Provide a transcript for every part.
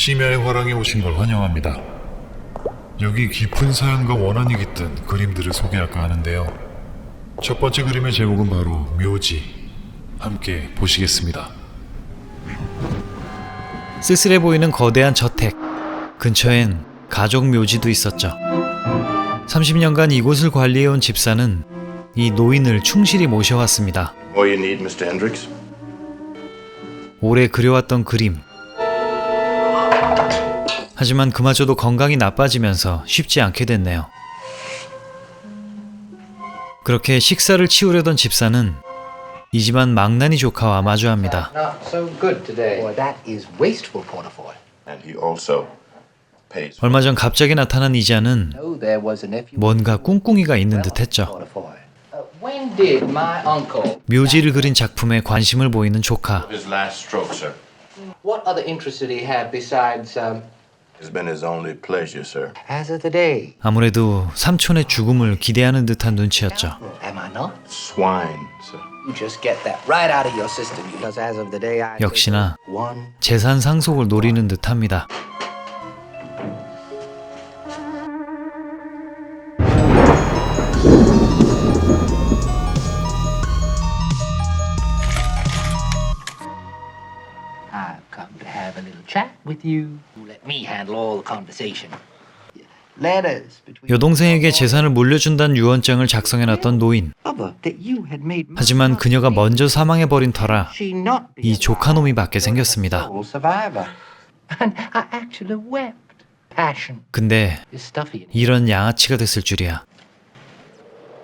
심야의 화랑에 오신 걸 환영합니다. 여기 깊은 사연과 원한이 깃든 그림들을 소개할까 하는데요. 첫 번째 그림의 제목은 바로 묘지. 함께 보시겠습니다. 쓸쓸해 보이는 거대한 저택. 근처엔 가족 묘지도 있었죠. 30년간 이곳을 관리해온 집사는 이 노인을 충실히 모셔왔습니다. All you need, Mr. Hendricks? 오래 그려왔던 그림. 하지만 그마저도 건강이 나빠지면서 쉽지 않게 됐네요. 그렇게 식사를 치우려던 집사는 이 집안 망나니 조카와 마주합니다. Not so good today. Boy, that is wasteful portafoy. And he also pays. 얼마 전 갑자기 나타난 이자는 No, there was an nephew. 뭔가 꿍꿍이가 있는 듯했죠. Portafoy. When did my uncle? 묘지를 그린 작품에 관심을 보이는 조카. His last stroke, sir. What other interests did he have besides It's been his only pleasure, sir. as of today? 아무래도 삼촌의 죽음을 기대하는 듯한 눈치였죠. Am I not? Swine, sir. You just get that right out of your system. Because as of the day I 역시나 one. 재산 상속을 노리는 듯합니다. I've come to have a little chat with you. Let me handle all the conversation. Letters between 여동생에게 재산을 물려준다는 유언장을 작성해놨던 노인. mother that you had made. 하지만 그녀가 먼저 사망해버린 터라 She not be 이 조카놈이 받게 생겼습니다. sole survivor. And I actually wept. Passion 근데 is stuffy. 이런 양아치가 됐을 줄이야.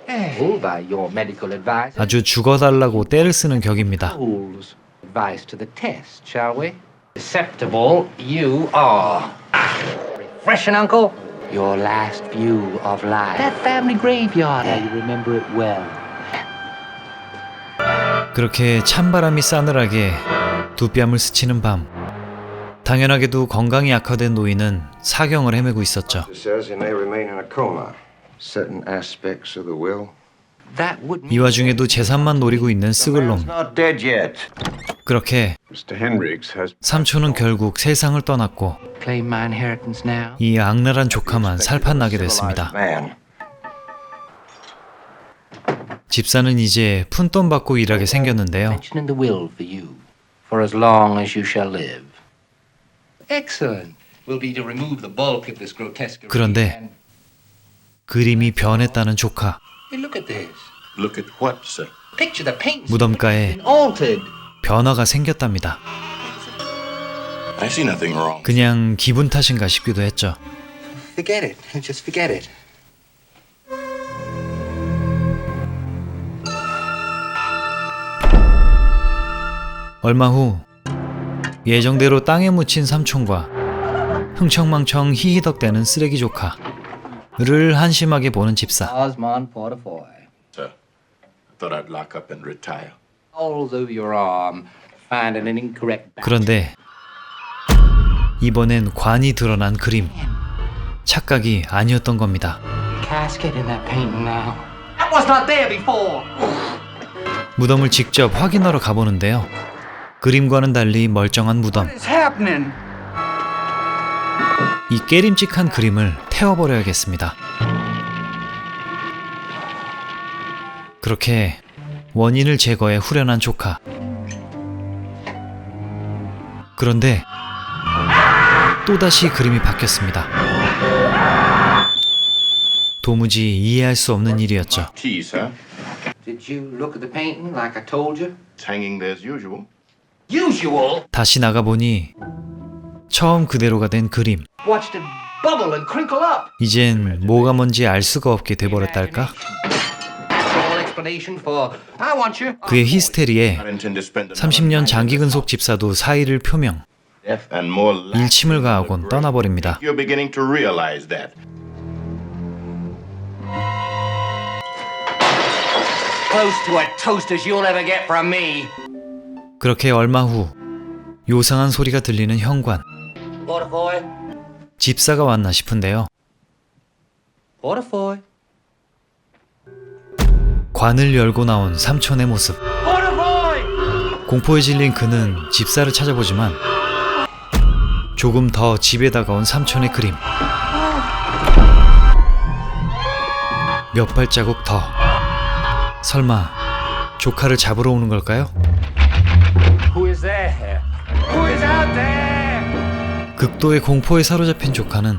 Ruled by your medical advisor. 아주 죽어달라고 떼를 쓰는 격입니다. Rules. Advice to the test, shall we? Acceptable you are. Refreshing, Uncle. Your last view of life. That family graveyard. Yeah, you remember it well. 그렇게 찬바람이 싸늘하게 두 뺨을 스치는 밤. 당연하게도 건강이 악화된 노인은 사경을 헤매고 있었죠. It says he may remain in a coma. Certain aspects of the will. That would 이 와중에도 재산만 노리고 있는 스글놈. Not dead yet. 그렇게 Mr. Hendricks has 삼촌은 결국 세상을 떠났고 claim my inheritance now. 이 악랄한 조카만 살판나게 됐습니다. man. 집사는 이제 푼돈 받고 일하게 생겼는데요. Mention in the will for you, for as long as you shall live. Excellent. Will be to remove the bulk of this grotesque. 그런데 그림이 변했다는 조카. Hey, look at this. Look at what, sir? Picture the paint. 무덤가에 Altered. 변화가 생겼답니다. I see nothing wrong. 그냥 기분 탓인가 싶기도 했죠. Forget it. Just forget it. 얼마 후 예정대로 땅에 묻힌 삼촌과 흥청망청 히히덕대는 쓰레기 조카를 한심하게 보는 집사. Osmond Portafoy. Sir, I thought I'd lock up and retire. All over your arm, finding an incorrect balance. 그런데 이번엔 관이 드러난 그림. 착각이 아니었던 겁니다. Casket in that painting now. That was not there before. 무덤을 직접 확인하러 가보는데요. 그림과는 달리 멀쩡한 무덤. What's happening? 이 깨림직한 그림을 태워버려야겠습니다. 그렇게 원인을 제거해 후련한 조카. 그런데 또다시 그림이 바뀌었습니다. 도무지 이해할 수 없는 일이었죠. Tea, sir. Did you look at the painting like I told you? It's hanging there as usual. Usual. 다시 나가보니 처음 그대로가 된 그림. Watched it bubble and crinkle up. 이젠 뭐가 뭔지 알 수가 없게 돼버렸달까? All explanation for I want you. 그의 히스테리에 I intend to spend another 30년 night 장기 in the 근속 집사도 사의를 표명. death and more lasting 일침을 than the 가하곤 grave. 떠나버립니다. You're beginning to realize that. Close to a toast as you'll ever get from me. 그렇게 얼마 후 요상한 소리가 들리는 현관. Portafoy. 집사가 왔나 싶은데요. Portafoy. 관을 열고 나온 삼촌의 모습. Portafoy. 공포에 질린 그는 집사를 찾아보지만 조금 더 집에 다가온 삼촌의 그림. 몇 발자국 더. 설마 조카를 잡으러 오는 걸까요? Who is there? Who is out there? 극도의 공포에 사로잡힌 조카는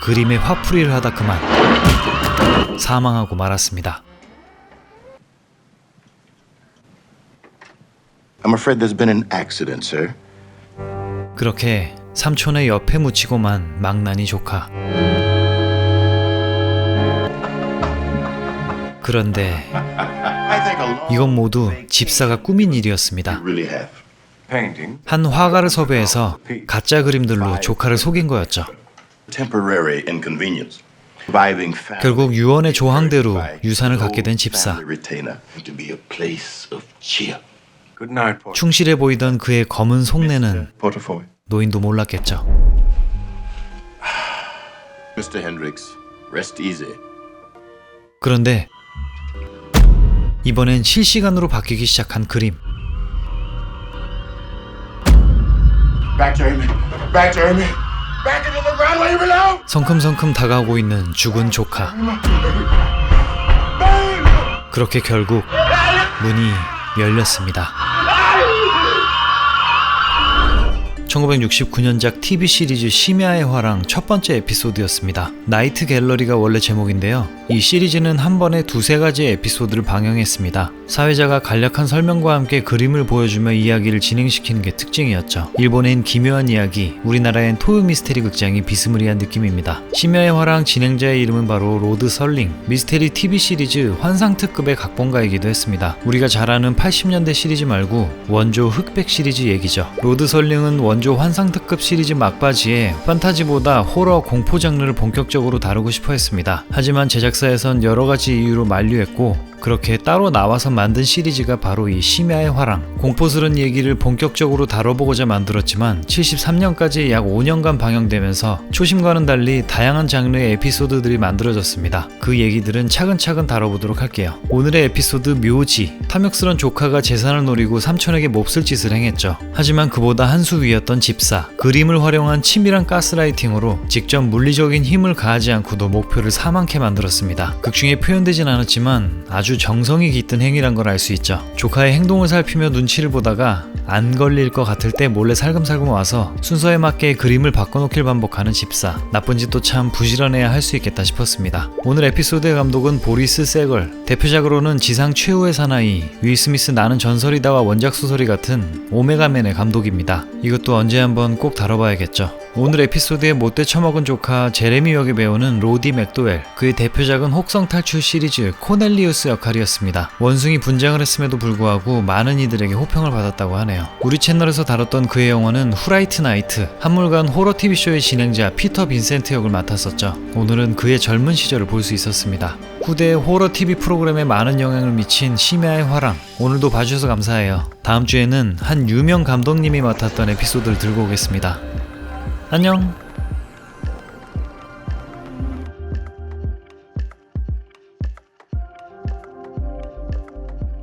그림에 화풀이를 하다 그만 사망하고 말았습니다. I'm afraid there's been an accident, sir. 그렇게 삼촌의 옆에 묻히고만 망나니 조카. 그런데 I think a lot 이건 모두 집사가 꾸민 일이었습니다. really have. Painting. 한 화가를 섭외해서 가짜 그림들로 조카를 속인 거였죠. Temporary inconvenience. Surviving family. 결국 유언의 조항대로 유산을 갖게 된 집사. Family retainer to be a place of cheer. Good night, Paul. 충실해 보이던 그의 검은 속내는 Portafoy. 노인도 몰랐겠죠. Mr. Hendricks, rest easy. 그런데 이번엔 실시간으로 바뀌기 시작한 그림. Back to Amy. Back to Amy. Back into the ground where you belong. 성큼성큼 다가오고 있는 죽은 조카. 그렇게 결국 문이 열렸습니다. 1969년작 TV 시리즈 심야의 화랑 첫 번째 에피소드였습니다. 나이트 갤러리가 원래 제목인데요. 이 시리즈는 한 번에 두세 가지의 에피소드를 방영했습니다. 사회자가 간략한 설명과 함께 그림을 보여주며 이야기를 진행시키는 게 특징이었죠. 일본엔 기묘한 이야기, 우리나라엔 토요 미스테리 극장이 비스무리한 느낌입니다. 심야의 화랑 진행자의 이름은 바로 로드 설링, 미스테리 TV 시리즈 환상특급의 각본가이기도 했습니다. 우리가 잘 아는 80년대 시리즈 말고 원조 흑백 시리즈 얘기죠. 로드 설링은 원조 환상특급 시리즈 막바지에 판타지보다 호러 공포 장르를 본격적으로 다루고 싶어 했습니다. 하지만 제작사에선 여러가지 이유로 만류했고 그렇게 따로 나와서 만든 시리즈가 바로 이 심야의 화랑. 공포스러운 얘기를 본격적으로 다뤄보고자 만들었지만 73년까지 약 5년간 방영되면서 초심과는 달리 다양한 장르의 에피소드들이 만들어졌습니다. 그 얘기들은 차근차근 다뤄보도록 할게요. 오늘의 에피소드 묘지. 탐욕스런 조카가 재산을 노리고 삼촌에게 몹쓸 짓을 행했죠. 하지만 그보다 한 수 위였던 집사. 그림을 활용한 치밀한 가스라이팅으로 직접 물리적인 힘을 가하지 않고도 목표를 사망케 만들었습니다. 극중에 표현되진 않았지만 아주 정성이 깃든 행위란 걸 알 수 있죠. 조카의 행동을 살피며 눈치를 보다가 안 걸릴 것 같을 때 몰래 살금살금 와서 순서에 맞게 그림을 바꿔놓길 반복하는 집사. 나쁜 짓도 참 부지런해야 할 수 있겠다 싶었습니다. 오늘 에피소드의 감독은 보리스 세걸. 대표작으로는 지상 최후의 사나이, 윌 스미스 나는 전설이다와 원작 소설이 같은 오메가맨의 감독입니다. 이것도 언제 한번 꼭 다뤄봐야겠죠. 오늘 에피소드에 못돼 처먹은 조카 제레미 역의 배우는 로디 맥도웰. 그의 대표작은 혹성 탈출 시리즈 코넬리우스 역할이었습니다. 원숭이 분장을 했음에도 불구하고 많은 이들에게 호평을 받았다고 하네요. 우리 채널에서 다뤘던 그의 영화는 후라이트 나이트, 한물간 호러 TV쇼의 진행자 피터 빈센트 역을 맡았었죠. 오늘은 그의 젊은 시절을 볼 수 있었습니다. 후대의 호러 TV 프로그램에 많은 영향을 미친 심야의 화랑. 오늘도 봐주셔서 감사해요. 다음 주에는 한 유명 감독님이 맡았던 에피소드를 들고 오겠습니다. 안녕.